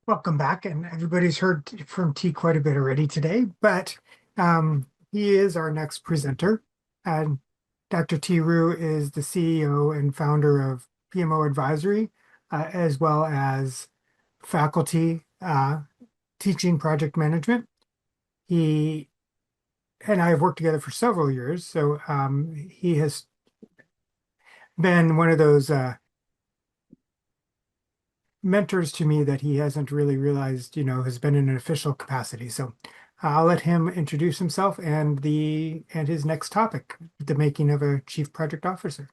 Welcome back, and everybody's heard from T quite a bit already today, but he is our next presenter. And Dr. T. Rue is the CEO and founder of PMO Advisory, as well as faculty teaching project management. He and I have worked together for several years, so he has been one of those mentors to me that he hasn't really realized, has been in an official capacity. So I'll let him introduce himself and his next topic, the making of a chief project officer.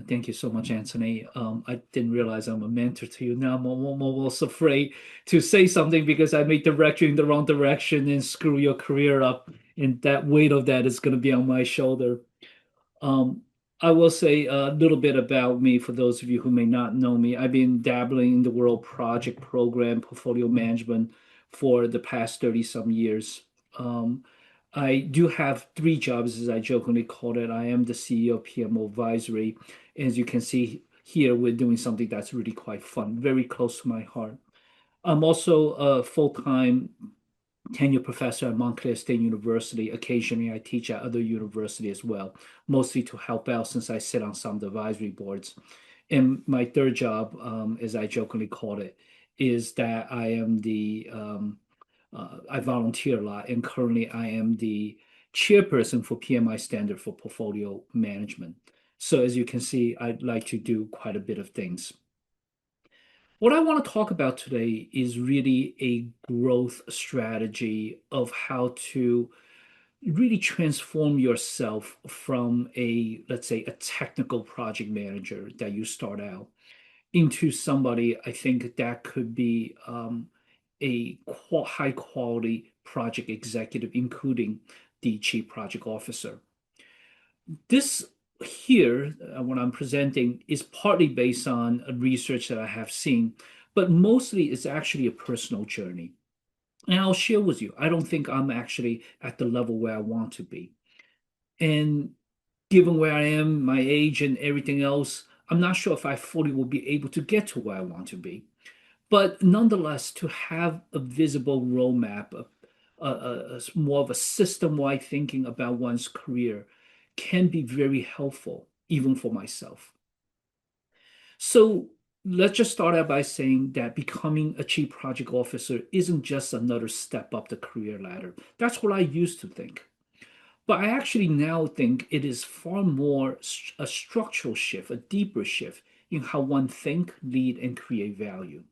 Thank you so much, Anthony. I didn't realize I'm a mentor to you. Now I'm almost afraid to say something because I may direct you in the wrong direction and screw your career up, and that weight of that is going to be on my shoulder. Um, I will say a little bit about me for those of you who may not know me. I've been dabbling in the world project program portfolio management for the past 30 some years. Um, I do have three jobs, as I jokingly call it. I am the CEO of PMO Advisory. As you can see here, we're doing something that's really quite fun, very close to my heart. I'm also a full-time tenure professor at Montclair State University. Occasionally, I teach at other universities as well, mostly to help out since I sit on some of the advisory boards. And my third job, as I jokingly call it, is that I volunteer a lot, and currently I am the chairperson for PMI Standard for Portfolio Management. So as you can see, I'd like to do quite a bit of things. What I want to talk about today is really a growth strategy of how to really transform yourself from let's say, a technical project manager that you start out into somebody I think that could be high quality project executive, including the chief project officer. This here, what I'm presenting, is partly based on a research that I have seen, but mostly it's actually a personal journey. And I'll share with you, I don't think I'm actually at the level where I want to be. And given where I am, my age, and everything else, I'm not sure if I fully will be able to get to where I want to be. But nonetheless, to have a visible roadmap, more of a system-wide thinking about one's career can be very helpful, even for myself. So let's just start out by saying that becoming a chief project officer isn't just another step up the career ladder. That's what I used to think. But I actually now think it is far more a structural shift, a deeper shift in how one think, lead, and create value.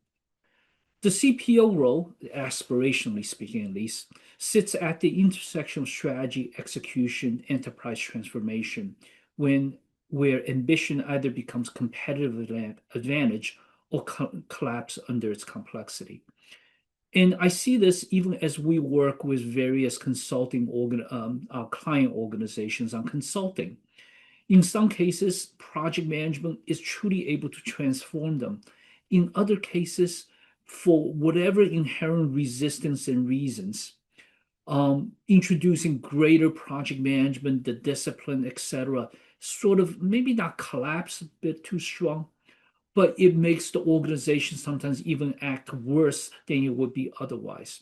The CPO role, aspirationally speaking at least, sits at the intersection of strategy, execution, enterprise transformation, when where ambition either becomes competitive advantage or collapse under its complexity. And I see this even as we work with various our client organizations on consulting. In some cases, project management is truly able to transform them. In other cases, for whatever inherent resistance and reasons, introducing greater project management, the discipline, etc., sort of maybe not collapse a bit too strong, but it makes the organization sometimes even act worse than it would be otherwise.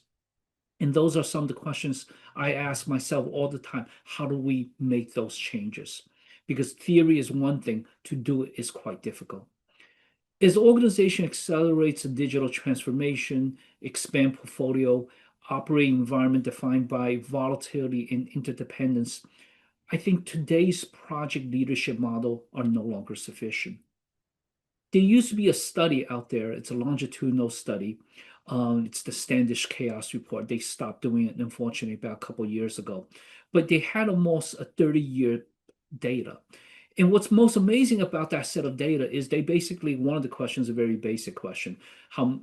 And those are some of the questions I ask myself all the time. How do we make those changes? Because theory is one thing, to do it is quite difficult. As organization accelerates digital transformation, expand portfolio, operating environment defined by volatility and interdependence, I think today's project leadership model are no longer sufficient. There used to be a study out there. It's a longitudinal study. It's the Standish Chaos Report. They stopped doing it, unfortunately, about a couple of years ago. But they had almost a 30-year data. And what's most amazing about that set of data is they basically, one of the questions, a very basic question,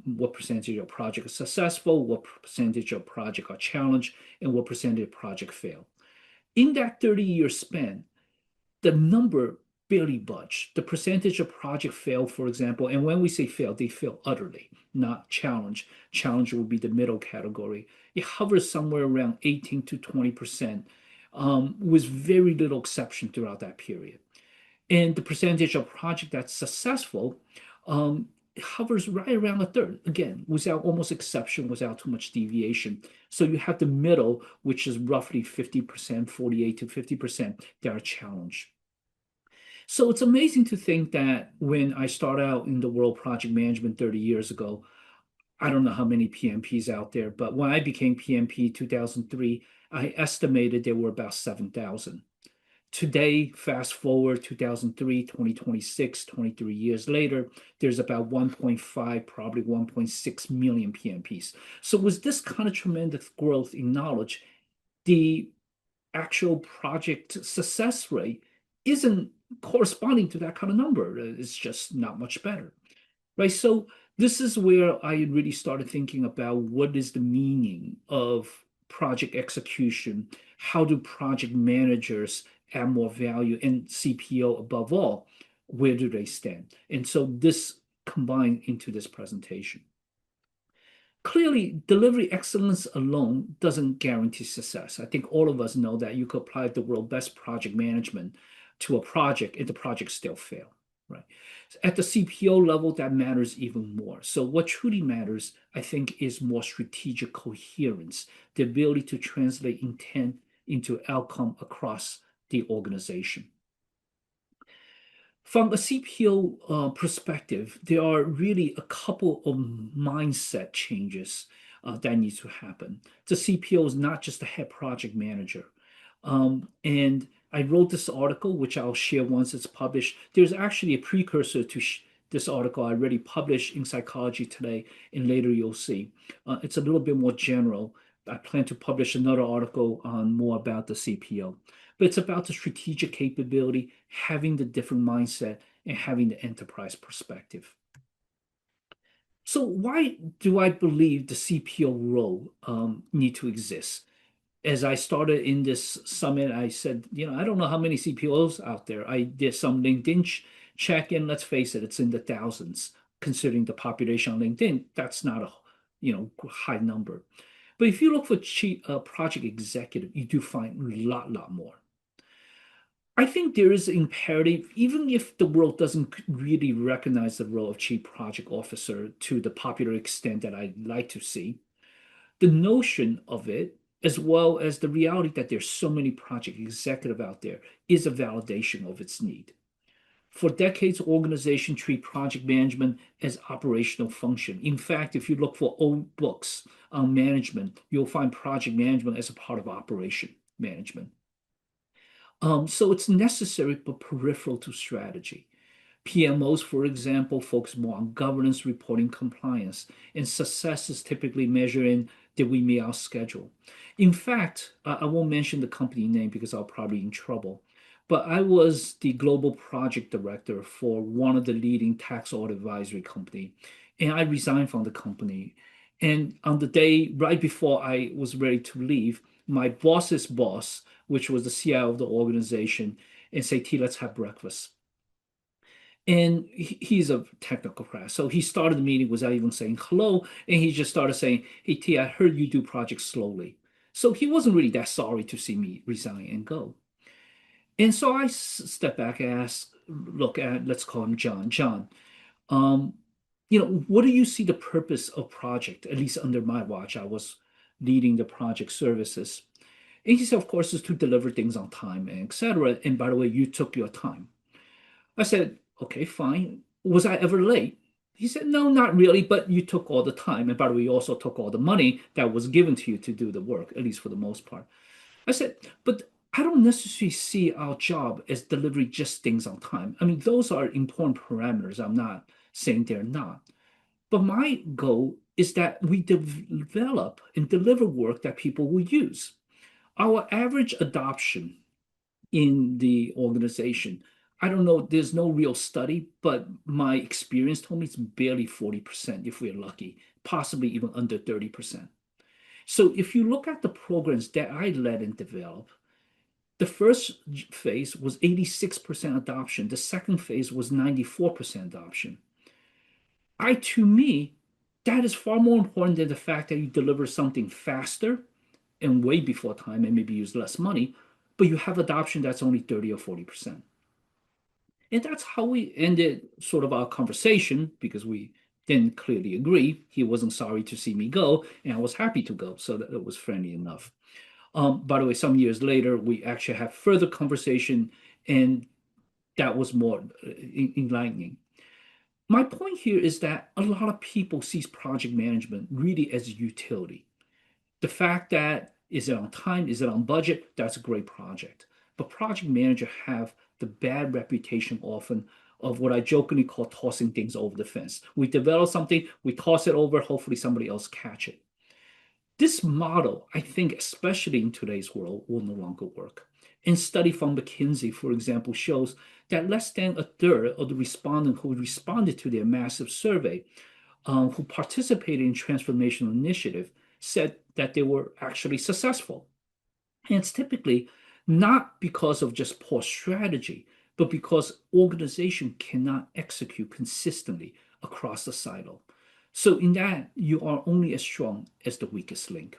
what percentage of project is successful, what percentage of project are challenged, and what percentage of project fail. In that 30-year span, the number barely budged. The percentage of project fail, for example, and when we say fail, they fail utterly, not challenge. Challenge would be the middle category. It hovers somewhere around 18 to 20%, with very little exception throughout that period. And the percentage of project that's successful, um, hovers right around a third, again, without almost exception, without too much deviation. So you have the middle, which is roughly 50%, 48 to 50% that are challenged. So it's amazing to think that when I started out in the world project management 30 years ago, I don't know how many PMPs out there, but when I became PMP 2003, I estimated there were about 7,000. Today, fast forward 2003, 2026, 23 years later, there's about 1.5, probably 1.6 million PMPs. So with this kind of tremendous growth in knowledge, the actual project success rate isn't corresponding to that kind of number. It's just not much better, right? So this is where I really started thinking about what is the meaning of project execution? How do project managers add more value? And CPO above all, where do they stand? And so this combined into this presentation. Clearly, delivery excellence alone doesn't guarantee success. I think all of us know that you could apply the world best project management to a project and the project still fail, right? At the CPO level, that matters even more. So what truly matters, I think, is more strategic coherence, the ability to translate intent into outcome across the organization. From a CPO perspective, there are really a couple of mindset changes that need to happen. The CPO is not just a head project manager. And I wrote this article, which I'll share once it's published. There's actually a precursor to this article I already published in Psychology Today, and later you'll see. It's a little bit more general. I plan to publish another article on more about the CPO. But it's about the strategic capability, having the different mindset, and having the enterprise perspective. So why do I believe the CPO role need to exist? As I started in this summit, I said, I don't know how many CPOs out there. I did some LinkedIn check in. Let's face it, it's in the thousands. Considering the population on LinkedIn, that's not a high number. But if you look for chief project executive, you do find a lot more. I think there is imperative, even if the world doesn't really recognize the role of chief project officer to the popular extent that I'd like to see, the notion of it, as well as the reality that there's so many project executive out there, is a validation of its need. For decades, organizations treat project management as operational function. In fact, if you look for old books on management, you'll find project management as a part of operation management. So it's necessary but peripheral to strategy. PMOs, for example, focus more on governance, reporting, compliance, and success is typically measured in did we meet our schedule. In fact, I won't mention the company name because I'll probably be in trouble, but I was the global project director for one of the leading tax audit advisory company, and I resigned from the company. And on the day right before I was ready to leave, my boss's boss, which was the CIO of the organization, and say, T, let's have breakfast. And he's a technical craft. So he started the meeting without even saying hello. And he just started saying, hey, T, I heard you do projects slowly. So he wasn't really that sorry to see me resign and go. And so I stepped back and asked, look, let's call him John. John, um, what do you see the purpose of project, at least under my watch? I was leading the project services. And he said, of course, is to deliver things on time and et cetera. And by the way, you took your time. I said, okay, fine. Was I ever late? He said, no, not really, but you took all the time. And by the way, you also took all the money that was given to you to do the work, at least for the most part. I said, but I don't necessarily see our job as delivering just things on time. I mean, those are important parameters. I'm not saying they're not. But my goal is that we develop and deliver work that people will use. Our average adoption in the organization, I don't know, there's no real study, but my experience told me it's barely 40% if we're lucky, possibly even under 30%. So if you look at the programs that I led and developed, the first phase was 86% adoption. The second phase was 94% adoption. To me, that is far more important than the fact that you deliver something faster and way before time and maybe use less money, but you have adoption that's only 30 or 40%. And that's how we ended sort of our conversation because we didn't clearly agree. He wasn't sorry to see me go, and I was happy to go. So that was friendly enough. By the way, some years later, we actually had further conversation, and that was more enlightening. My point here is that a lot of people sees project management really as a utility. The fact that is it on time, is it on budget, that's a great project. But project managers have the bad reputation often of what I jokingly call tossing things over the fence. We develop something, we toss it over, hopefully somebody else catch it. This model, I think, especially in today's world, will no longer work. A study from McKinsey, for example, shows that less than a third of the respondents who responded to their massive survey, who participated in transformational initiative, said that they were actually successful. And it's typically not because of just poor strategy, but because organization cannot execute consistently across the silo. So in that, you are only as strong as the weakest link.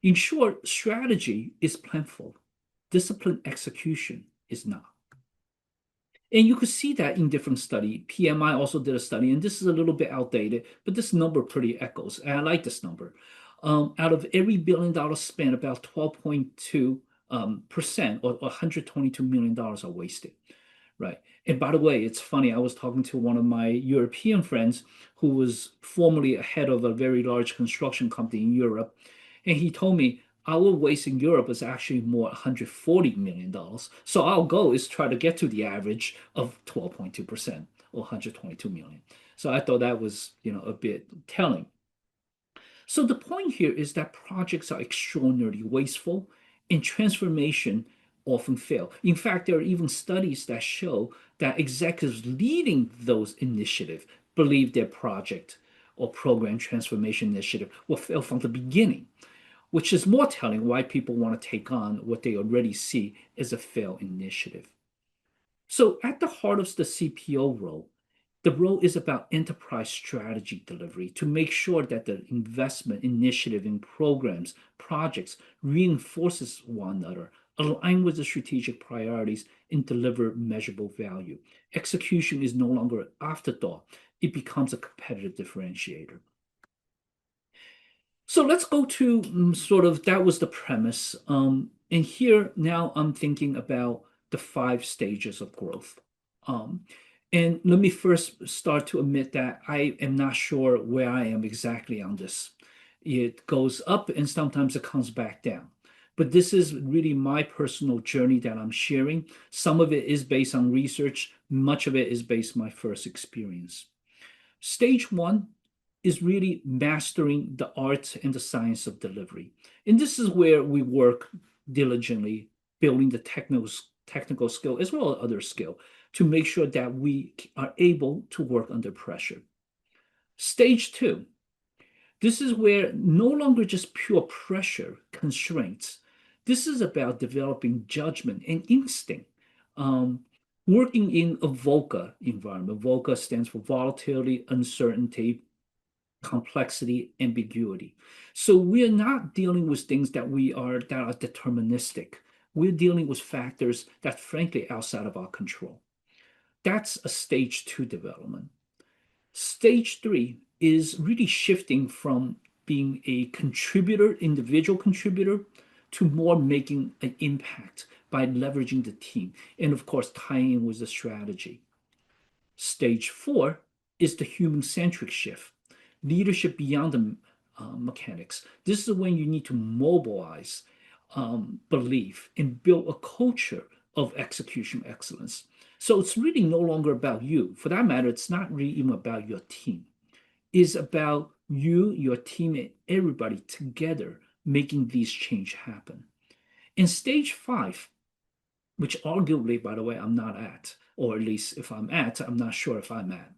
In short, strategy is plentiful. Disciplined execution is not. And you could see that in different study. PMI also did a study, and this is a little bit outdated, but this number pretty echoes. And I like this number. Out of every $1 billion spent, about 12.2 percent or $122 million are wasted. Right. And by the way, it's funny. I was talking to one of my European friends who was formerly a head of a very large construction company in Europe. And he told me our waste in Europe is actually more $140 million. So our goal is try to get to the average of 12.2% or 122 million. So I thought that was, a bit telling. So the point here is that projects are extraordinarily wasteful and transformation often fail. In fact, there are even studies that show that executives leading those initiatives believe their project or program transformation initiative will fail from the beginning, which is more telling why people want to take on what they already see as a failed initiative. So at the heart of the CPO role, the role is about enterprise strategy delivery to make sure that the investment initiative in programs, projects reinforces one another, align with the strategic priorities, and deliver measurable value. Execution is no longer an afterthought, it becomes a competitive differentiator. So let's go to sort of that was the premise. And here now I'm thinking about the 5 stages of growth. And let me first start to admit that I am not sure where I am exactly on this. It goes up and sometimes it comes back down. But this is really my personal journey that I'm sharing. Some of it is based on research, much of it is based on my first experience. Stage 1 is really mastering the art and the science of delivery. And this is where we work diligently, building the technical skill as well as other skill to make sure that we are able to work under pressure. Stage 2, this is where no longer just pure pressure constraints. This is about developing judgment and instinct. Working in a VUCA environment. VUCA stands for volatility, uncertainty, complexity, ambiguity. So we're not dealing with things that are deterministic. We're dealing with factors that frankly outside of our control. That's a stage 2 development. Stage 3 is really shifting from being a contributor, individual contributor, to more making an impact by leveraging the team and of course tying in with the strategy. Stage 4 is the human-centric shift, leadership beyond the mechanics. This is when you need to mobilize belief and build a culture of execution excellence. So it's really no longer about you. For that matter, it's not really even about your team. It's about you, your team, and everybody together making these change happen. In stage 5, which arguably, by the way, I'm not at, or at least if I'm at, I'm not sure if I'm at.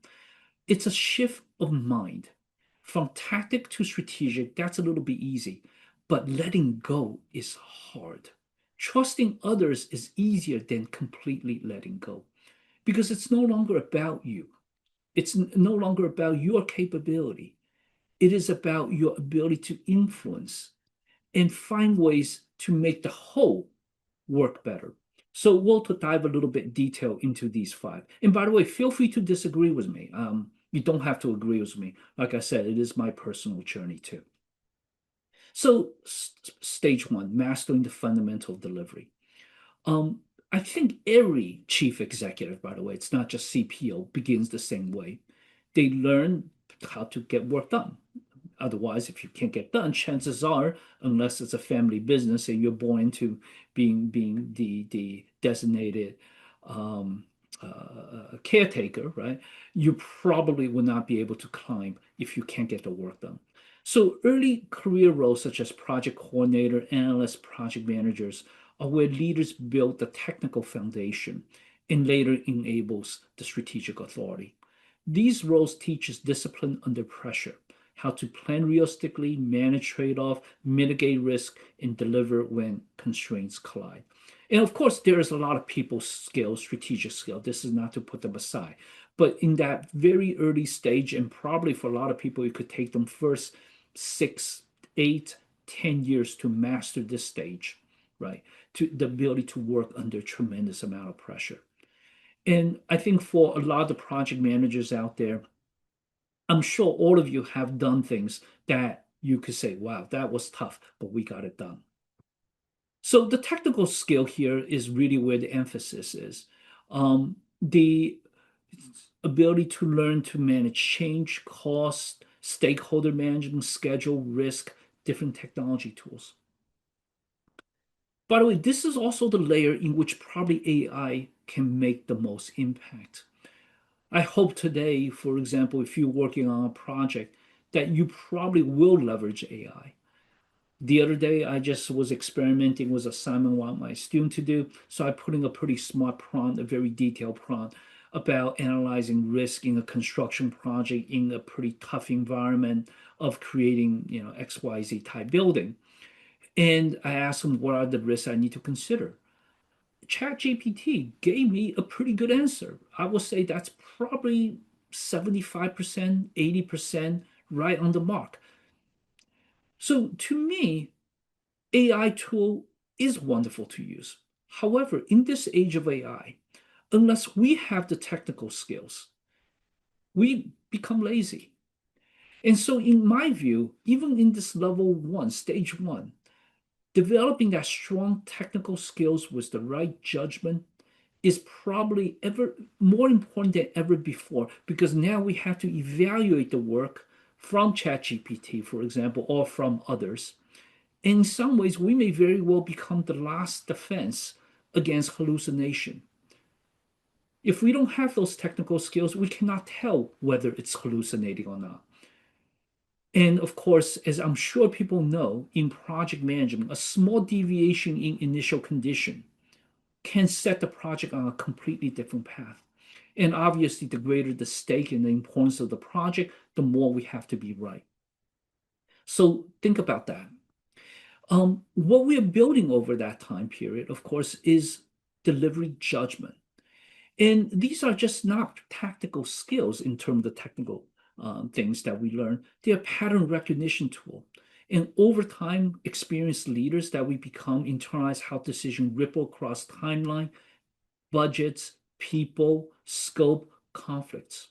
It's a shift of mind from tactic to strategic. That's a little bit easy, but letting go is hard. Trusting others is easier than completely letting go because it's no longer about you. It's no longer about your capability. It is about your ability to influence and find ways to make the whole work better. So we'll dive a little bit detail into these 5. And by the way, feel free to disagree with me. You don't have to agree with me. Like I said, it is my personal journey too. So, stage one, mastering the fundamental delivery. Um, I think every chief executive, by the way, it's not just CPO, begins the same way. They learn how to get work done. Otherwise, if you can't get done, chances are, unless it's a family business and you're born into being the designated um, caretaker, right? You probably will not be able to climb if you can't get the work done. So early career roles such as project coordinator, analyst, project managers are where leaders build the technical foundation and later enables the strategic authority. These roles teach us discipline under pressure, how to plan realistically, manage trade-off, mitigate risk, and deliver when constraints collide. And of course, there is a lot of people skills, strategic skill. This is not to put them aside. But in that very early stage, and probably for a lot of people, it could take them first 6, 8, 10 years to master this stage, right? To the ability to work under tremendous amount of pressure. And I think for a lot of the project managers out there, I'm sure all of you have done things that you could say, wow, that was tough, but we got it done. So the technical skill here is really where the emphasis is. The ability to learn to manage change, cost, stakeholder management, schedule, risk, different technology tools. By the way, this is also the layer in which probably AI can make the most impact. I hope today, for example, if you're working on a project, that you probably will leverage AI. The other day, I just was experimenting with assignment I want my student to do. So I put in a pretty smart prompt, a very detailed prompt about analyzing risk in a construction project in a pretty tough environment of creating, XYZ type building. And I asked them what are the risks I need to consider. ChatGPT gave me a pretty good answer. I would say that's probably 75%, 80% right on the mark. So to me, AI tool is wonderful to use. However, in this age of AI, unless we have the technical skills, we become lazy. And so, in my view, even in this level one, stage one, developing that strong technical skills with the right judgment is probably ever more important than ever before because now we have to evaluate the work from ChatGPT, for example, or from others. In some ways, we may very well become the last defense against hallucination. If we don't have those technical skills, we cannot tell whether it's hallucinating or not. And of course, as I'm sure people know, in project management, a small deviation in initial condition can set the project on a completely different path. And obviously, the greater the stake and the importance of the project, the more we have to be right. So think about that. What we are building over that time period, of course, is delivery judgment. And these are just not tactical skills in terms of the technical things that we learn. They are pattern recognition tool. And over time, experienced leaders that we become internalize how decision ripple across timeline, budgets, people, scope, conflicts.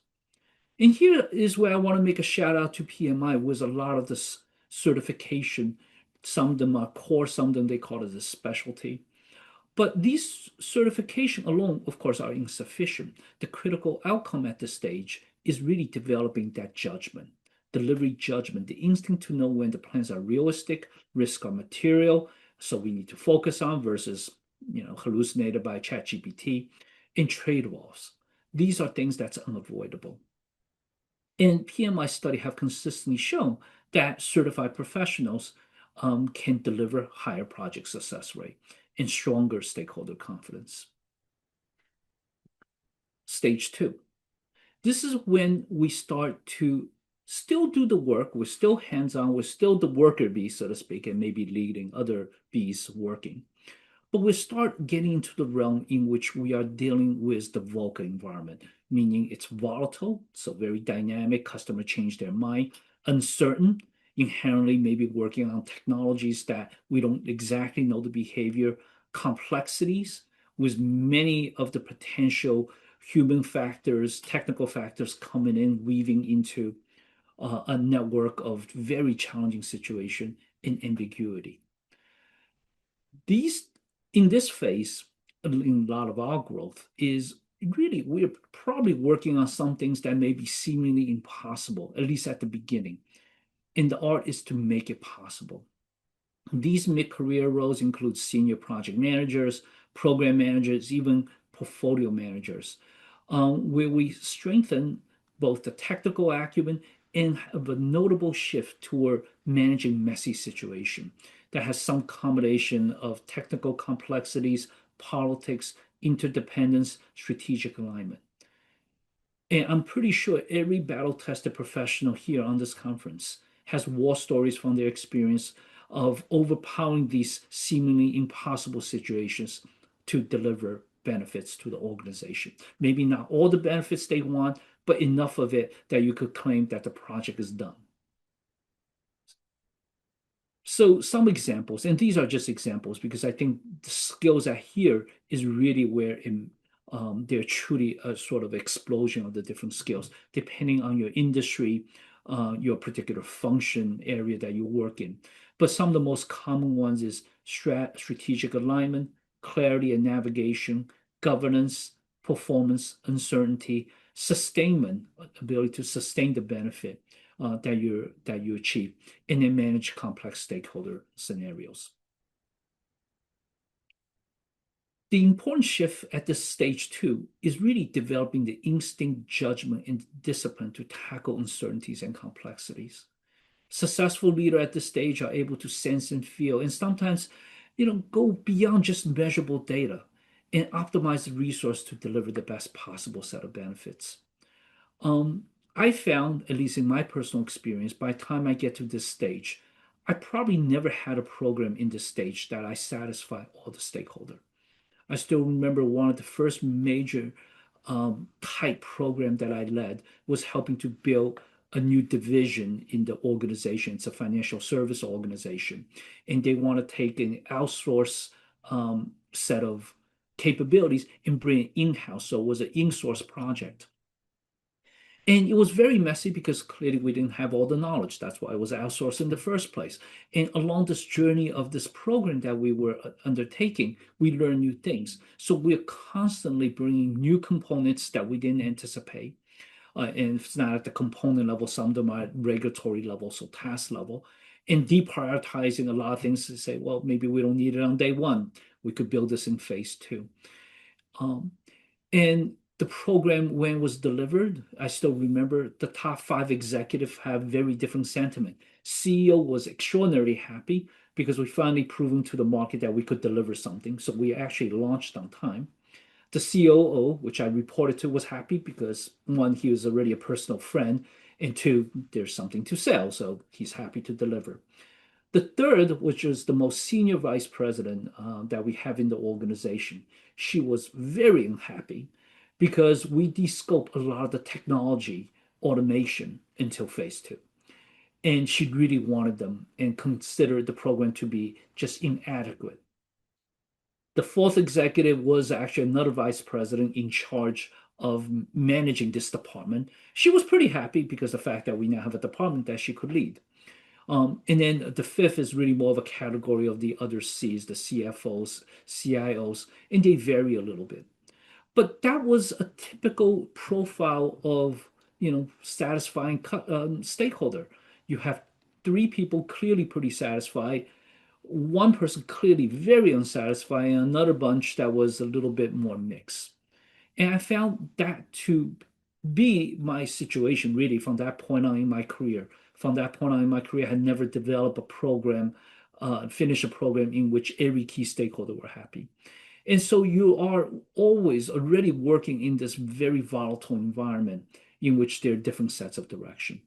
And here is where I want to make a shout out to PMI with a lot of this certification. Some of them are core, some of them they call it a specialty. But these certification alone, of course, are insufficient. The critical outcome at this stage is really developing that judgment, delivery judgment, the instinct to know when the plans are realistic, risk are material, so we need to focus on versus hallucinated by ChatGPT, and trade-offs. These are things that's unavoidable. And PMI study have consistently shown that certified professionals can deliver higher project success rate and stronger stakeholder confidence. Stage two. This is when we start to still do the work. We're still hands-on. We're still the worker bee, so to speak, and maybe leading other bees working. But we start getting into the realm in which we are dealing with the VUCA environment, meaning it's volatile, so very dynamic, customer change their mind, uncertain, inherently maybe working on technologies that we don't exactly know the behavior, complexities with many of the potential human factors, technical factors coming in, weaving into a network of very challenging situation and ambiguity. These, in this phase, in a lot of our growth, is really we're probably working on some things that may be seemingly impossible, at least at the beginning. And the art is to make it possible. These mid-career roles include senior project managers, program managers, even portfolio managers, where we strengthen both the technical acumen and have a notable shift toward managing messy situation that has some combination of technical complexities, politics, interdependence, strategic alignment. And I'm pretty sure every battle-tested professional here on this conference has war stories from their experience of overpowering these seemingly impossible situations to deliver benefits to the organization. Maybe not all the benefits they want, but enough of it that you could claim that the project is done. So some examples, and these are just examples because I think the skills I hear is really where they're truly a sort of explosion of the different skills, depending on your industry, your particular function area that you work in. But some of the most common ones is strategic alignment, clarity and navigation, governance, performance, uncertainty, sustainment, ability to sustain the benefit that you achieve, and then manage complex stakeholder scenarios. The important shift at this stage two is really developing the instinct, judgment, and discipline to tackle uncertainties and complexities. Successful leaders at this stage are able to sense and feel, and sometimes, go beyond just measurable data and optimize the resource to deliver the best possible set of benefits. I found, at least in my personal experience, by the time I get to this stage, I probably never had a program in this stage that I satisfy all the stakeholder. I still remember one of the first major type program that I led was helping to build a new division in the organization. It's a financial service organization, and they want to take an outsource set of capabilities and bring it in-house. So it was an in-source project. And it was very messy because clearly we didn't have all the knowledge. That's why it was outsourced in the first place. And along this journey of this program that we were undertaking, we learned new things. So we're constantly bringing new components that we didn't anticipate. And if it's not at the component level, some of them are at regulatory level, so task level, and deprioritizing a lot of things to say, well, maybe we don't need it on day one. We could build this in phase two. And the program, when it was delivered, I still remember the top 5 executives have very different sentiment. CEO was extraordinarily happy because we finally proven to the market that we could deliver something. So we actually launched on time. The COO, which I reported to, was happy because 1, he was already a personal friend, and 2, there's something to sell. So he's happy to deliver. The third, which was the most senior vice president that we have in the organization, she was very unhappy because we descoped a lot of the technology automation until phase 2. And she really wanted them and considered the program to be just inadequate. The 4th executive was actually another vice president in charge of managing this department. She was pretty happy because of the fact that we now have a department that she could lead. And then the 5th is really more of a category of the other C's, the CFOs, CIOs, and they vary a little bit. But that was a typical profile of, satisfying stakeholder. You have 3 people clearly pretty satisfied, 1 person clearly very unsatisfied, and another bunch that was a little bit more mixed. And I found that to be my situation really from that point on in my career. From that point on in my career, I had never developed a program, finished a program in which every key stakeholder were happy. And so you are always already working in this very volatile environment in which there are different sets of direction.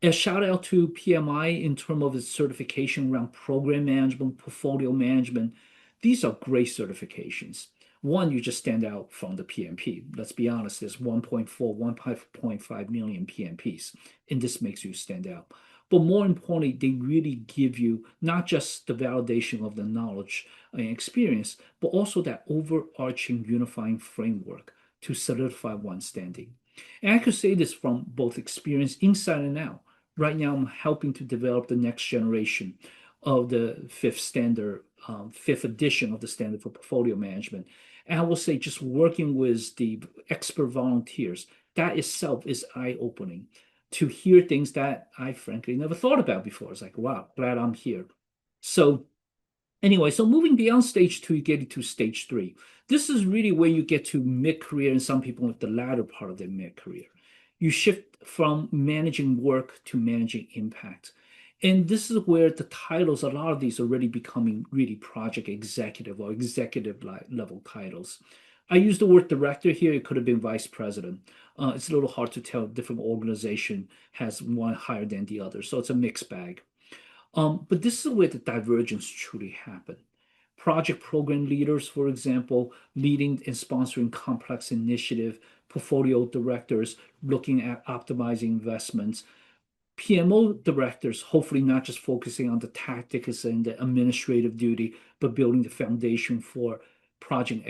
A shout out to PMI in terms of its certification around program management, portfolio management. These are great certifications. 1, you just stand out from the PMP. Let's be honest, there's 1.5 million PMPs, and this makes you stand out. But more importantly, they really give you not just the validation of the knowledge and experience, but also that overarching unifying framework to solidify one's standing. And I could say this from both experience inside and out. Right now, I'm helping to develop the next generation of the fifth edition of the standard for portfolio management. And I will say, just working with the expert volunteers, that itself is eye-opening to hear things that I frankly never thought about before. It's like, wow, glad I'm here. So anyway, so moving beyond stage two, you get into stage three. This is really where you get to mid-career, and some people with the latter part of their mid-career. You shift from managing work to managing impact. And this is where the titles, a lot of these are already becoming really project executive or executive level titles. I use the word director here. It could have been vice president. It's a little hard to tell. Different organization has one higher than the other. So it's a mixed bag. But this is where the divergence truly happen. Project program leaders, for example, leading and sponsoring complex initiative, portfolio directors looking at optimizing investments, PMO directors, hopefully not just focusing on the tactics and the administrative duty, but building the foundation for project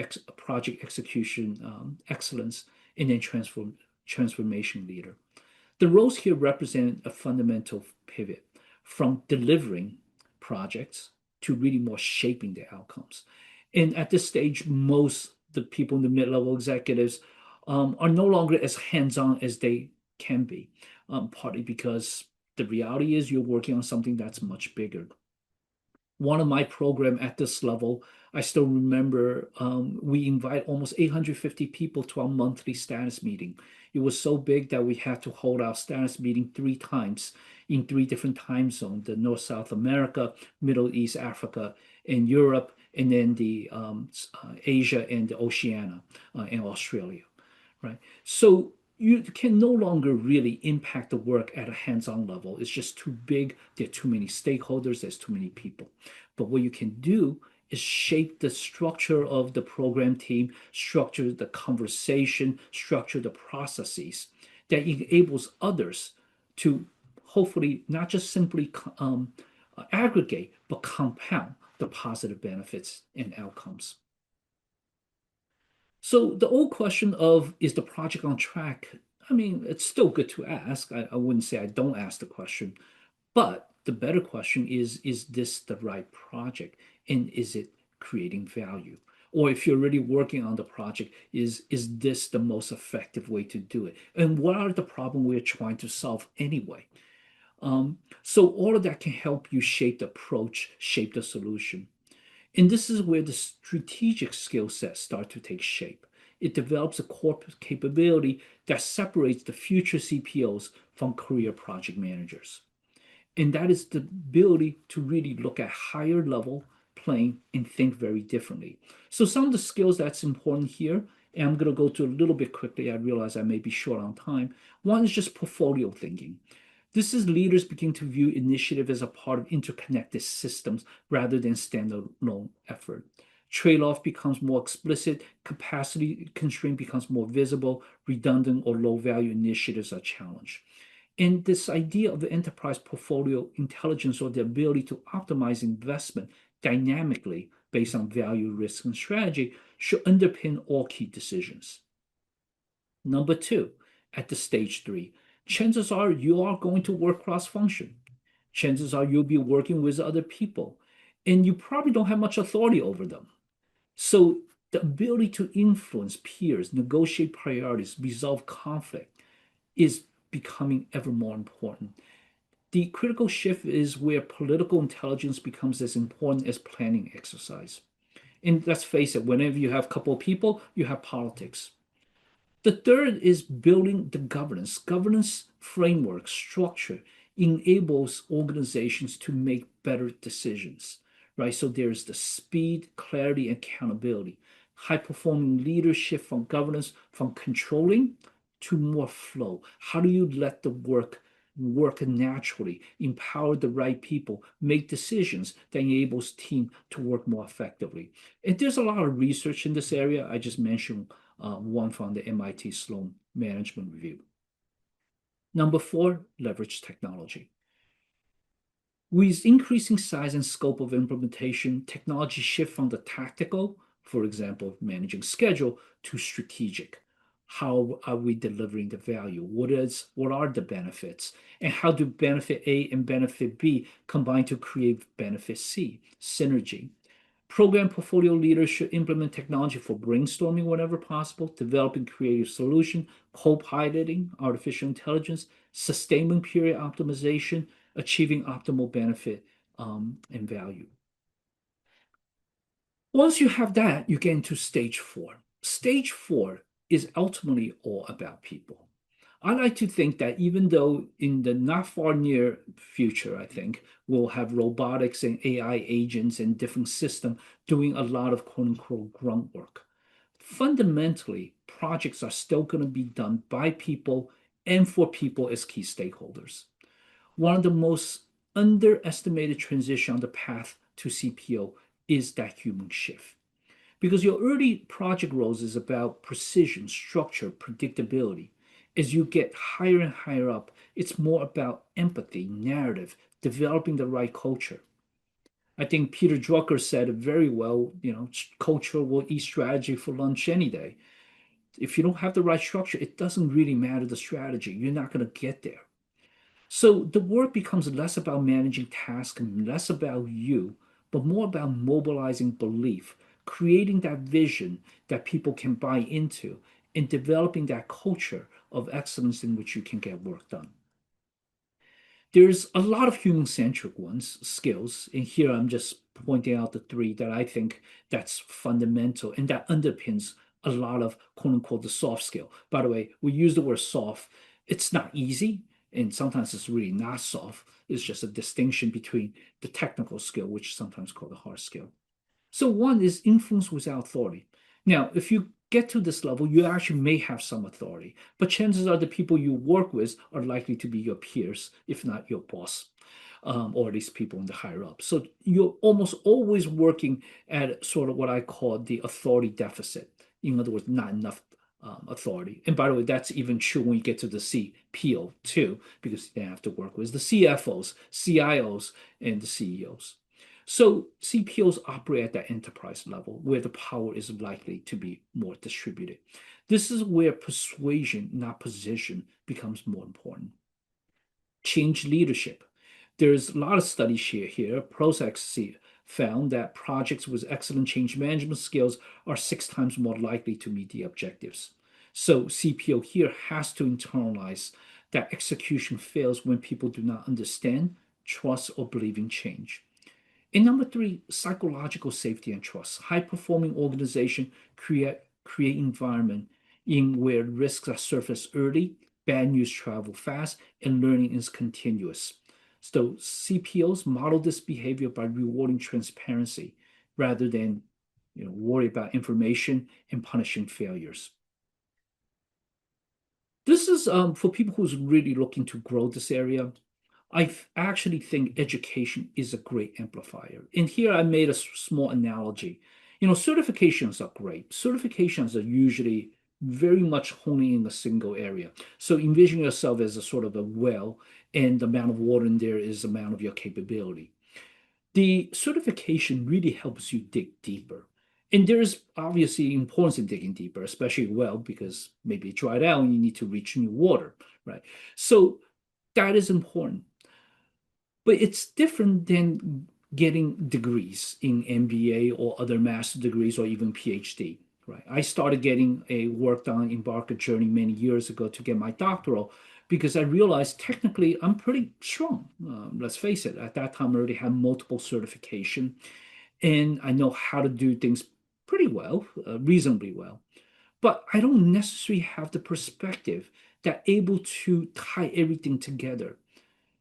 execution excellence, and then transformation leader. The roles here represent a fundamental pivot from delivering projects to really more shaping the outcomes. And at this stage, most the people in the mid-level executives are no longer as hands-on as they can be, partly because the reality is you're working on something that's much bigger. One of my program at this level, I still remember we invite almost 850 people to our monthly status meeting. It was so big that we had to hold our status meeting 3 times in 3 different time zones: the North, South America, Middle East, Africa, and Europe, and then the Asia and the Oceania and Australia, right? So you can no longer really impact the work at a hands-on level. It's just too big. There are too many stakeholders. There's too many people. But what you can do is shape the structure of the program team, structure the conversation, structure the processes that enables others to hopefully not just simply aggregate, but compound the positive benefits and outcomes. So the old question of, is the project on track? I mean, it's still good to ask. I wouldn't say I don't ask the question, but the better question is this the right project? And is it creating value? Or if you're already working on the project, is this the most effective way to do it? And what are the problems we're trying to solve anyway? So all of that can help you shape the approach, shape the solution. And this is where the strategic skill sets start to take shape. It develops a core capability that separates the future CPOs from career project managers. And that is the ability to really look at higher level playing and think very differently. So some of the skills that's important here, and I'm going to go to a little bit quickly. I realize I may be short on time. One is just portfolio thinking. This is leaders begin to view initiative as a part of interconnected systems rather than standalone effort. Trade-off becomes more explicit, capacity constraint becomes more visible, redundant or low-value initiatives are challenged. And this idea of the enterprise portfolio intelligence, or the ability to optimize investment dynamically based on value, risk, and strategy, should underpin all key decisions. Number two, at the stage three, chances are you are going to work cross-function. Chances are you'll be working with other people, and you probably don't have much authority over them. So the ability to influence peers, negotiate priorities, resolve conflict is becoming ever more important. The critical shift is where political intelligence becomes as important as planning exercise. And let's face it, whenever you have a couple of people, you have politics. The third is building the governance. Governance framework structure enables organizations to make better decisions, right? So there's the speed, clarity, and accountability. High-performing leadership from governance, from controlling to more flow. How do you let the work naturally, empower the right people, make decisions that enables team to work more effectively? And there's a lot of research in this area. I just mentioned one from the MIT Sloan Management Review. Number four, leverage technology. With increasing size and scope of implementation, technology shift from the tactical, for example, managing schedule, to strategic. how are we delivering the value? What are the benefits? And how do benefit A and benefit B combine to create benefit C, synergy? Program portfolio leaders should implement technology for brainstorming whenever possible, developing creative solution, co-piloting artificial intelligence, sustaining period optimization, achieving optimal benefit and value. Once you have that, you get into stage four. Stage four is ultimately all about people. I like to think that even though in the not far near future, I think we'll have robotics and AI agents and different systems doing a lot of quote unquote grunt work. Fundamentally, projects are still going to be done by people and for people as key stakeholders. One of the most underestimated transition on the path to CPO is that human shift. Because your early project roles is about precision, structure, predictability. As you get higher and higher up, it's more about empathy, narrative, developing the right culture. I think Peter Drucker said it very well, culture will eat strategy for lunch any day. If you don't have the right structure, it doesn't really matter the strategy. You're not going to get there. So the work becomes less about managing tasks and less about you, but more about mobilizing belief, creating that vision that people can buy into, and developing that culture of excellence in which you can get work done. There's a lot of human-centric skills, and here I'm just pointing out the three that I think that's fundamental and that underpins a lot of quote unquote the soft skill. By the way, we use the word soft. It's not easy, and sometimes it's really not soft. It's just a distinction between the technical skill, which is sometimes called the hard skill. So one is influence without authority. Now, if you get to this level, you actually may have some authority, but chances are the people you work with are likely to be your peers, if not your boss, or at least people in the higher up. So you're almost always working at sort of what I call the authority deficit. In other words, not enough authority. And by the way, that's even true when you get to the CPO too, because they have to work with the CFOs, CIOs, and the CEOs. So CPOs operate at that enterprise level where the power is likely to be more distributed. This is where persuasion, not position, becomes more important. Change leadership. There's a lot of studies here. Prozac found that projects with excellent change management skills are 6 times more likely to meet the objectives. So CPO here has to internalize that execution fails when people do not understand, trust, or believe in change. And number 3, psychological safety and trust. High-performing organization create environment in where risks are surfaced early, bad news travel fast, and learning is continuous. So CPOs model this behavior by rewarding transparency rather than worry about information and punishing failures. This is for people who's really looking to grow this area. I actually think education is a great amplifier. And here I made a small analogy. Certifications are great. Certifications are usually very much honing in a single area. So envision yourself as a sort of a well, and the amount of water in there is the amount of your capability. The certification really helps you dig deeper. And there's obviously importance in digging deeper, especially well, because maybe it dried out and you need to reach new water, right? So that is important. But it's different than getting degrees in MBA or other master degrees or even PhD, right? I started getting a work done in Barker journey many years ago to get my doctoral because I realized technically I'm pretty strong. Let's face it, at that time I already had multiple certification and I know how to do things pretty well, reasonably well. But I don't necessarily have the perspective that able to tie everything together.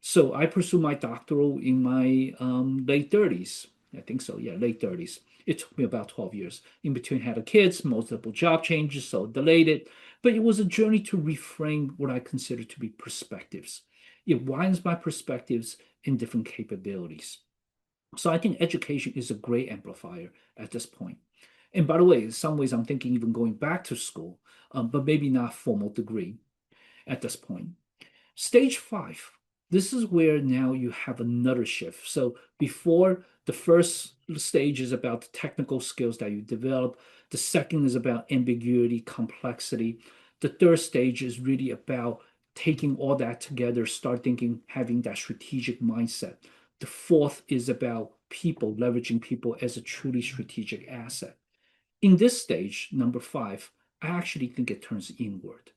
So I pursued my doctoral in my late 30s. I think so, yeah, late 30s. It took me about 12 years. In between, had a kids, multiple job changes, so delayed it. But it was a journey to reframe what I consider to be perspectives. It widens my perspectives in different capabilities. So I think education is a great amplifier at this point. And by the way, in some ways, I'm thinking even going back to school, but maybe not formal degree at this point. Stage 5, this is where now you have another shift. So before, the first stage is about the technical skills that you develop. The second is about ambiguity, complexity. The third stage is really about taking all that together, start thinking, having that strategic mindset. The fourth is about people, leveraging people as a truly strategic asset. In this stage, number five, I actually think it turns inward.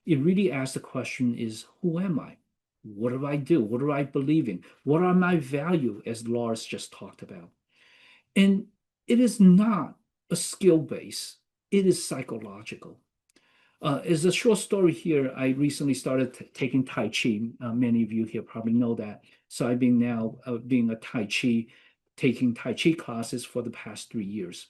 It really asks the question is, who am I? What do I do? What do I believe in? What are my values, as Lars just talked about? And it is not a skill base, it is psychological. As a short story here, I recently started taking Tai Chi. Many of you here probably know that. So I've been now being a Tai Chi, taking Tai Chi classes for the past 3 years.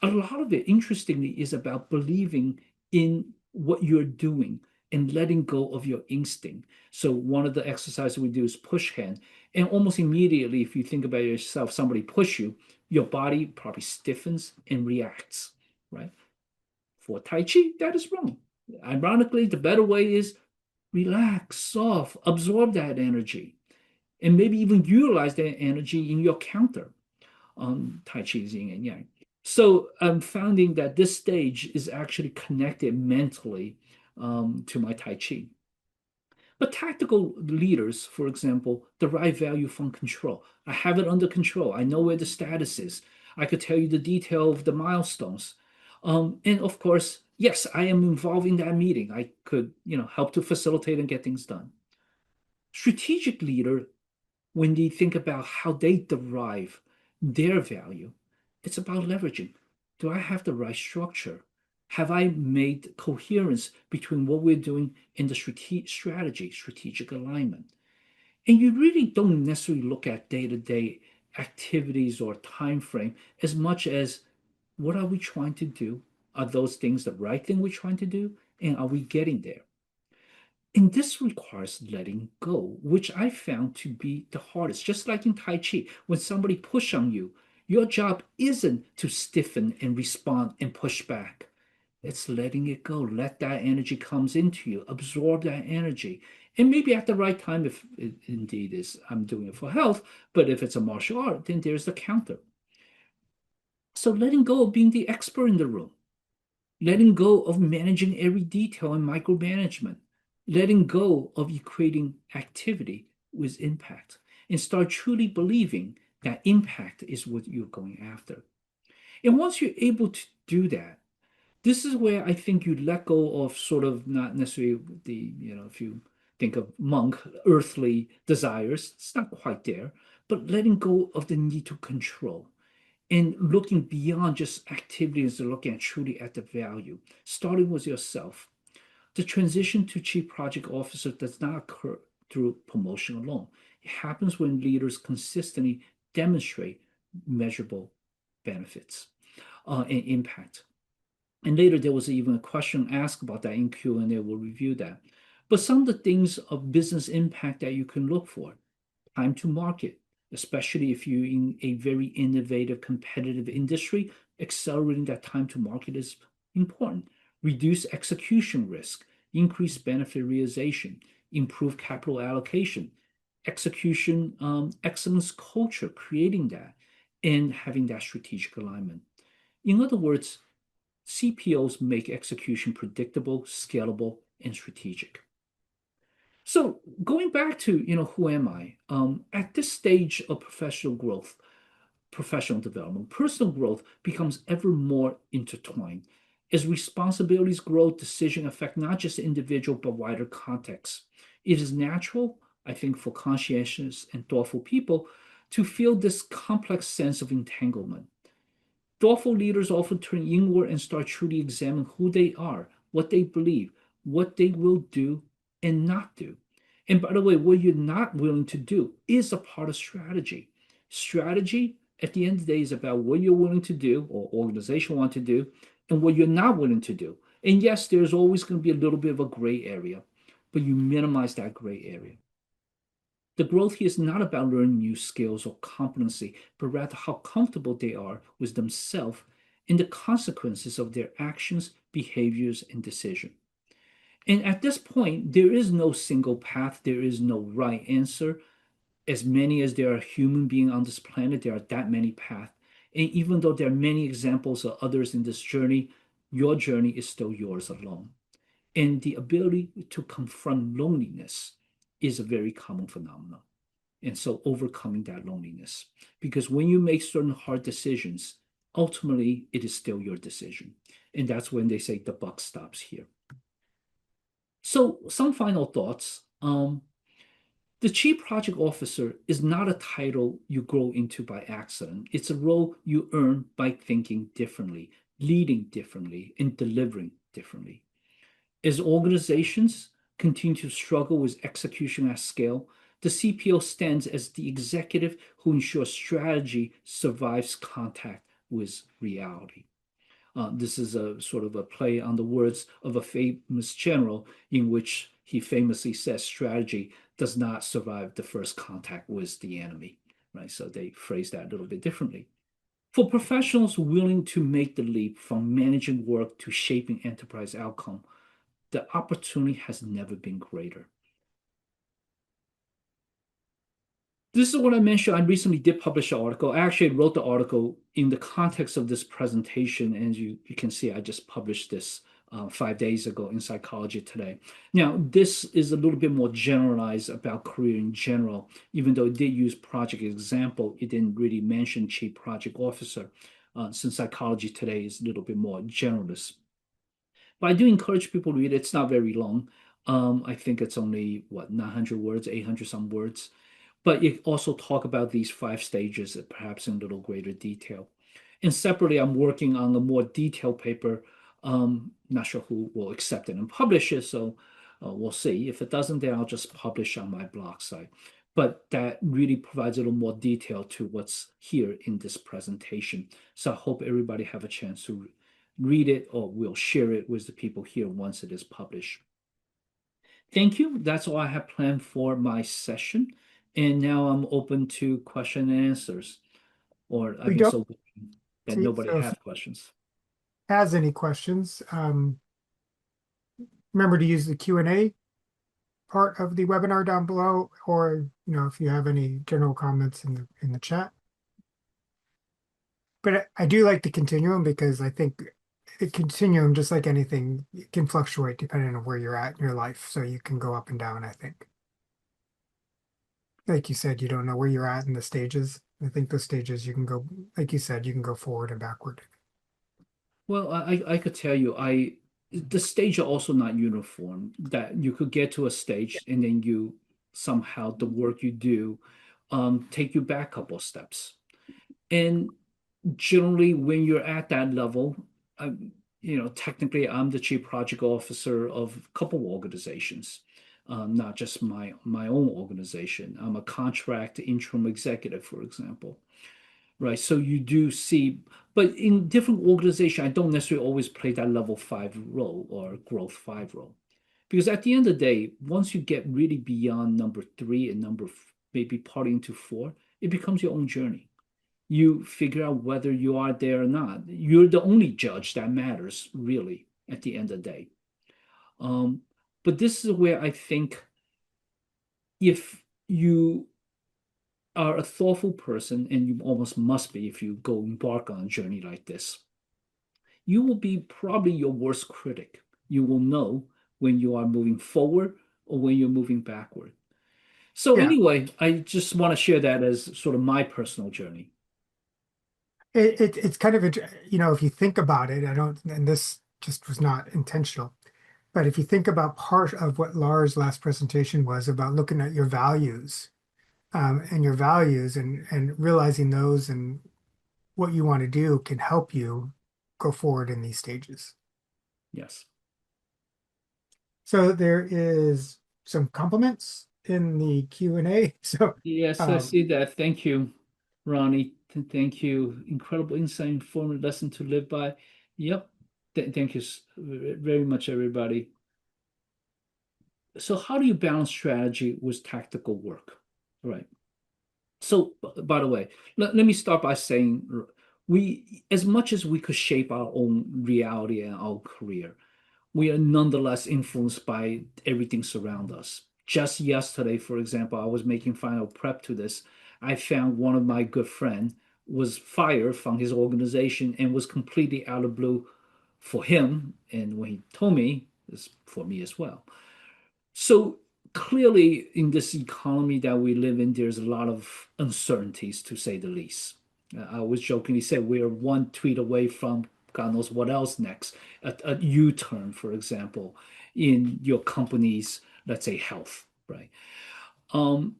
A lot of it, interestingly, is about believing in what you're doing and letting go of your instinct. So one of the exercises we do is push hand. And almost immediately, if you think about yourself, somebody push you, your body probably stiffens and reacts, right? For Tai Chi, that is wrong. Ironically, the better way is relax, soft, absorb that energy, and maybe even utilize that energy in your counter. Tai Chi is yin and yang. So I'm finding that this stage is actually connected mentally to my Tai Chi. But tactical leaders, for example, derive value from control. I have it under control. I know where the status is. I could tell you the detail of the milestones. And of course, yes, I am involved in that meeting. I could, help to facilitate and get things done. Strategic leader, when they think about how they derive their value, it's about leveraging. Do I have the right structure? Have I made coherence between what we're doing and the strategy, strategic alignment? And you really don't necessarily look at day-to-day activities or time frame as much as what are we trying to do? Are those things the right thing we're trying to do? And are we getting there? And this requires letting go, which I found to be the hardest. Just like in Tai Chi, when somebody push on you, your job isn't to stiffen and respond and push back. It's letting it go. Let that energy comes into you. Absorb that energy. And maybe at the right time, if it indeed is, I'm doing it for health, but if it's a martial art, then there's the counter. So letting go of being the expert in the room, letting go of managing every detail and micromanagement, letting go of equating activity with impact, and start truly believing that impact is what you're going after. And once you're able to do that, this is where I think you let go of sort of not necessarily the, if you think of monk, earthly desires, it's not quite there, but letting go of the need to control and looking beyond just activities and looking at truly at the value, starting with yourself. The transition to chief project officer does not occur through promotion alone. It happens when leaders consistently demonstrate measurable benefits and impact. And later there was even a question asked about that in Q&A. We'll review that. But some of the things of business impact that you can look for: time to market, especially if you're in a very innovative, competitive industry, accelerating that time to market is important. Reduce execution risk, increase benefit realization, improve capital allocation, execution excellence culture, creating that, and having that strategic alignment. In other words, CPOs make execution predictable, scalable, and strategic. So going back to, who am I? At this stage of professional growth, professional development, personal growth becomes ever more intertwined. As responsibilities grow, decisions affect not just the individual, but wider context. It is natural, I think, for conscientious and thoughtful people to feel this complex sense of entanglement. Thoughtful leaders often turn inward and start truly examining who they are, what they believe, what they will do and not do. And by the way, what you're not willing to do is a part of strategy. Strategy, at the end of the day, is about what you're willing to do or organization want to do and what you're not willing to do. And yes, there's always going to be a little bit of a gray area, but you minimize that gray area. The growth here is not about learning new skills or competency, but rather how comfortable they are with themselves and the consequences of their actions, behaviors, and decisions. And at this point, there is no single path, there is no right answer. As many as there are human beings on this planet, there are that many paths. And even though there are many examples of others in this journey, your journey is still yours alone. And the ability to confront loneliness is a very common phenomenon. And so overcoming that loneliness, because when you make certain hard decisions, ultimately it is still your decision. And that's when they say the buck stops here. So some final thoughts. The Chief Project Officer is not a title you grow into by accident. It's a role you earn by thinking differently, leading differently, and delivering differently. As organizations continue to struggle with execution at scale, the CPO stands as the executive who ensures strategy survives contact with reality. This is a sort of a play on the words of a famous general in which he famously says strategy does not survive the first contact with the enemy, right? So they phrase that a little bit differently. For professionals willing to make the leap from managing work to shaping enterprise outcome, the opportunity has never been greater. This is what I mentioned. I recently did publish an article. I actually wrote the article in the context of this presentation. And you can see I just published this 5 days ago in Psychology Today. Now, this is a little bit more generalized about career in general. Even though it did use project example, it didn't really mention chief project officer, since Psychology Today is a little bit more generalist. But I do encourage people to read it. It's not very long. I think it's only, what, 900 words, 800 some words. But you also talk about these 5 stages, perhaps in a little greater detail. And separately, I'm working on a more detailed paper. Not sure who will accept it and publish it, so we'll see. If it doesn't, then I'll just publish on my blog site. But that really provides a little more detail to what's here in this presentation. So I hope everybody have a chance to read it, or we'll share it with the people here once it is published. Thank you. That's all I have planned for my session. And now I'm open to question and answers. Or I've We been don't so good that see, nobody so if has questions. has any questions, remember to use the Q&A part of the webinar down below, or if you have any general comments in the chat. But I do like the continuum because I think the continuum, just like anything, it can fluctuate depending on where you're at in your life. So you can go up and down, I think. Like you said, you don't know where you're at in the stages. I think those stages you can go, like you said, you can go forward and backward. Well, I could tell you, the stage are also not uniform. That you could get to a stage and then you somehow the work you do take you back a couple of steps. And generally, when you're at that level, technically, I'm the chief project officer of a couple organizations, not just my own organization. I'm a contract interim executive, for example, right? So you do see, but in different organizations, I don't necessarily always play that level 5 role or growth 5 role, because at the end of the day, once you get really beyond number 3 and maybe parting to 4, it becomes your own journey. You figure out whether you are there or not. You're the only judge that matters, really, at the end of the day. Um, but this is where I think if you are a thoughtful person, and you almost must be if you go embark on a journey like this, you will be probably your worst critic. You will know when you are moving forward or when you're moving backward. So Yeah, anyway, I just want to share that as sort of my personal journey. it's kind of, if you think about it, and this just was not intentional, but if you think about part of what Lars' last presentation was about looking at your values, and your values and realizing those and what you want to do can help you go forward in these stages. Yes. So there is some compliments in the Q&A. So Yes, I um, see that. Thank you, Ronnie. Thank you. Incredible insight, informative lesson to live by. Yep. Thank you very much, everybody. So, how do you balance strategy with tactical work? Right. So, by the way, let me start by saying as much as we could shape our own reality and our career, we are nonetheless influenced by everything surround us. Just yesterday, for example, I was making final prep to this. I found one of my good friend was fired from his organization and was completely out of blue for him. And when he told me, is for me as well. So clearly, in this economy that we live in, there's a lot of uncertainties, to say the least. I always jokingly say we're one tweet away from God knows what else next, a U-turn, for example, in your company's, let's say, health, right? Um,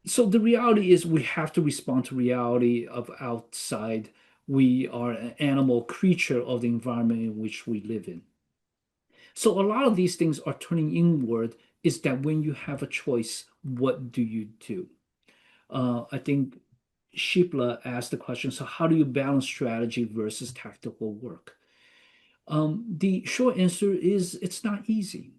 so the reality is we have to respond to reality of outside. We are an animal creature of the environment in which we live in. So a lot of these things are turning inward, is that when you have a choice, what do you do? I think Shipla asked the question, so how do you balance strategy versus tactical work? The short answer is it's not easy.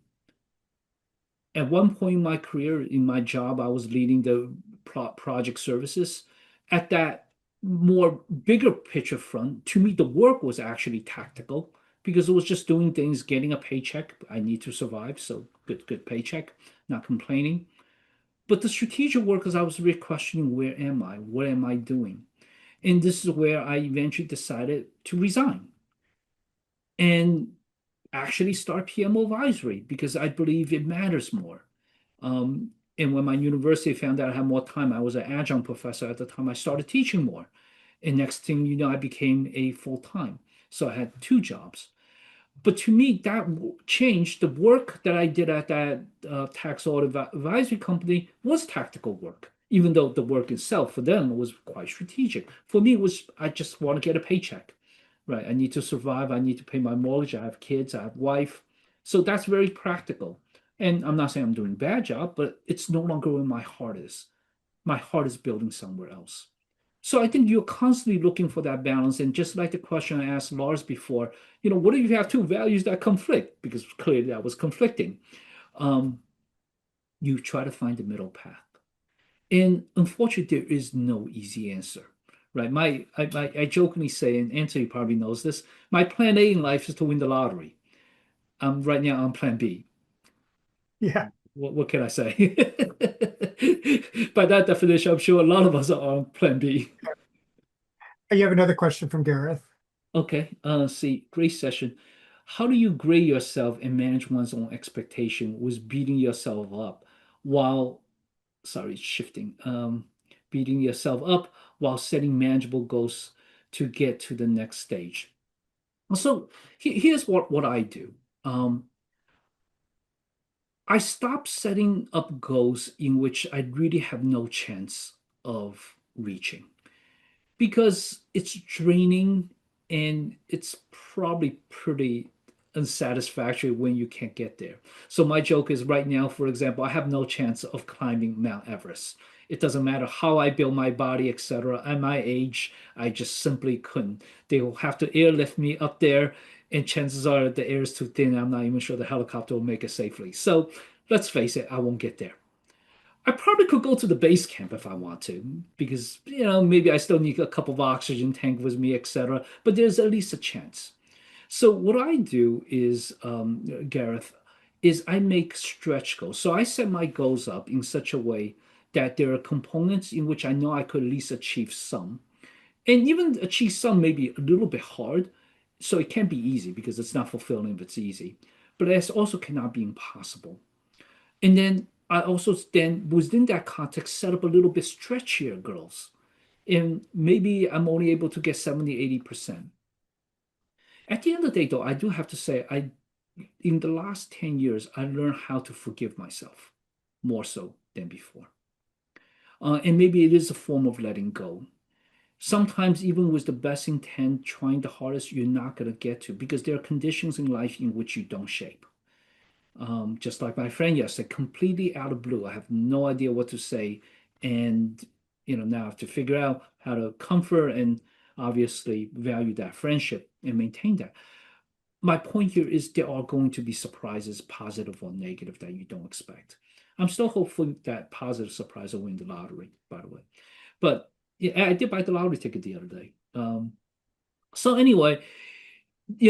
At one point in my career, in my job, I was leading the project services. At that more bigger picture front, to me, the work was actually tactical because it was just doing things, getting a paycheck. I need to survive, so good paycheck, not complaining. But the strategic work is I was really questioning, where am I? What am I doing? And this is where I eventually decided to resign and actually start PMO advisory because I believe it matters more. And when my university found out I had more time, I was an adjunct professor at the time. I started teaching more. And next thing you know, I became a full time. So I had two jobs. But to me, that changed. The work that I did at that tax audit advisory company was tactical work, even though the work itself for them was quite strategic. For me, it was I just want to get a paycheck, right? I need to survive. I need to pay my mortgage. I have kids. I have wife. So that's very practical. And I'm not saying I'm doing a bad job, but it's no longer where my heart is. My heart is building somewhere else. So I think you're constantly looking for that balance. And just like the question I asked Lars before, what if you have two values that conflict? Because clearly that was conflicting. Um, you try to find the middle path. And unfortunately, there is no easy answer, right? I jokingly say, and Anthony probably knows this, my plan A in life is to win the lottery. Right now on plan B. Yeah. What can I say? By that definition, I'm sure a lot of us are on plan B. You have another question from Gareth. Okay, see, great session. How do you grade yourself and manage one's own expectation with beating yourself up while, sorry, shifting, beating yourself up while setting manageable goals to get to the next stage? So here's what I do. Um, I stop setting up goals in which I really have no chance of reaching because it's draining and it's probably pretty unsatisfactory when you can't get there. So my joke is right now, for example, I have no chance of climbing Mount Everest. It doesn't matter how I build my body, etc. At my age, I just simply couldn't. They will have to airlift me up there, and chances are the air is too thin. I'm not even sure the helicopter will make it safely. So let's face it, I won't get there. I probably could go to the base camp if I want to, because maybe I still need a couple of oxygen tank with me, etc. But there's at least a chance. So what I do is, Gareth, is I make stretch goals. So I set my goals up in such a way that there are components in which I know I could at least achieve some, and even achieve some may be a little bit hard. So it can be easy because it's not fulfilling if it's easy, but it also cannot be impossible. And then I also then within that context set up a little bit stretchier girls. And maybe I'm only able to get 70, 80%. At the end of the day, though, I do have to say, I in the last 10 years, I learned how to forgive myself more so than before. And maybe it is a form of letting go. Sometimes, even with the best intent, trying the hardest, you're not going to get to because there are conditions in life in which you don't shape. Just like my friend yesterday, completely out of blue. I have no idea what to say. And, now I have to figure out how to comfort and obviously value that friendship and maintain that. My point here is there are going to be surprises, positive or negative, that you don't expect. I'm still hopeful that positive surprise will win the lottery, by the way. But yeah, I did buy the lottery ticket the other day. So anyway,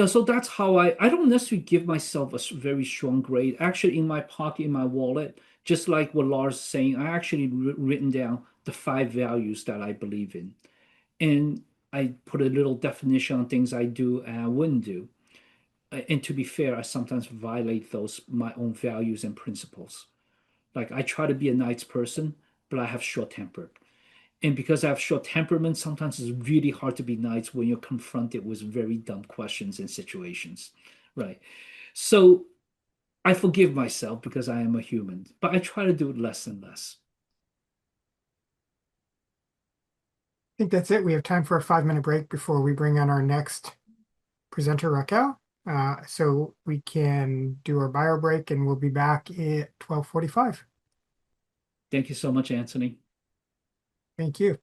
so that's how I don't necessarily give myself a very strong grade. Actually, in my pocket, in my wallet, just like what Lars is saying, I actually written down the five values that I believe in. And I put a little definition on things I do and I wouldn't do. and to be fair, I sometimes violate those my own values and principles. Like I try to be a nice person, but I have short temper. And because I have short temperament, sometimes it's really hard to be nice when you're confronted with very dumb questions and situations. Right. So I forgive myself because I am a human, but I try to do it less and less. I think that's it. We have time for a 5-minute break before we bring on our next presenter, Raquel. So we can do our bio break and we'll be back at 12:45. Thank you so much, Anthony. Thank you.